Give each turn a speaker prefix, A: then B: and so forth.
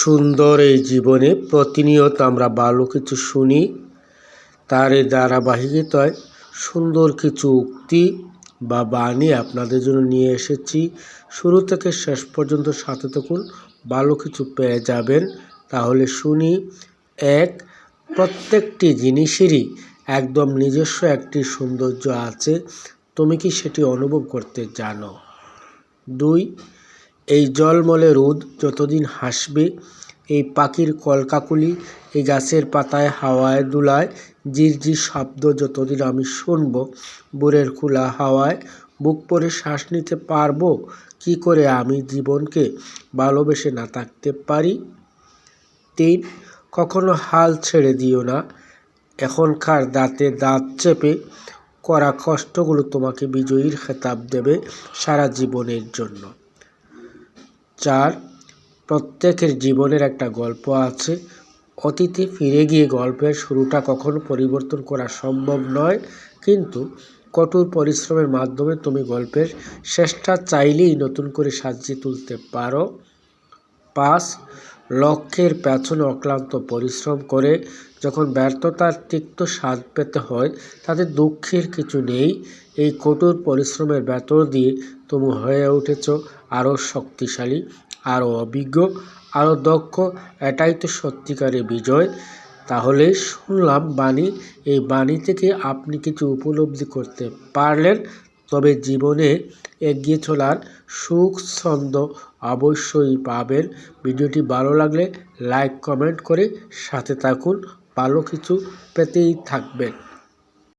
A: সুন্দর এই জীবনে প্রতিনিয়ত আমরা ভালো কিছু শুনি, তার এই ধারাবাহিকতায় সুন্দর কিছু উক্তি বা বাণী আপনাদের জন্য নিয়ে এসেছি। শুরু থেকে শেষ পর্যন্ত সাথে থাকুন, ভালো কিছু পেয়ে যাবেন। তাহলে শুনি। এক, প্রত্যেকটি জিনিসেরই একদম নিজস্ব একটি সৌন্দর্য আছে, তুমি কি সেটি অনুভব করতে জানো? 2, এই জলমলে রোদ যতদিন হাসবে, এই পাখির কলকাকলি, এই গাছের পাতায় হাওয়ায় দুলায় ঝিরঝির শব্দ যতদিন আমি শুনব, ভোরের খোলা হাওয়ায় বুক ভরে শ্বাস নিতে পারবো, কি করে আমি জীবনকে ভালোবেসে না থাকতে পারি? 3, কখনো হাল ছেড়ে দিও না, এখনকার দাঁতে দাঁত চেপে করা কষ্টগুলো তোমাকে বিজয়ীর খেতাব দেবে সারা জীবনের জন্য। 4, প্রত্যেকের জীবনের একটা গল্প আছে, অতীতে ফিরে গিয়ে গল্পের শুরুটা কখনো পরিবর্তন করা সম্ভব নয়, কিন্তু কঠোর পরিশ্রমের মাধ্যমে তুমি গল্পের শেষটা চাইলেই নতুন করে সাজিয়ে তুলতে পারো। 5, লক্ষ্যের পেছনে অক্লান্ত পরিশ্রম করে যখন ব্যর্থতার তিক্ত স্বাদ পেতে হয়, তাতে দুঃখের কিছু নেই। এই কঠোর পরিশ্রমের ভেতর দিয়ে তুমি হয়ে উঠেছ আরও শক্তিশালী, আরও অভিজ্ঞ, আরও দক্ষ। এটাই তো সত্যিকারের বিজয়। তাহলে শুনলাম বাণী, এই বাণী থেকে আপনি কিছু উপলব্ধি করতে পারলেন, তবে জীবনে এগিয়ে চলার সুখ ছন্দ অবশ্যই পাবেন। ভিডিওটি ভালো লাগলে লাইক কমেন্ট করে সাথে থাকুন, ভালো কিছু পেতেই থাকবেন।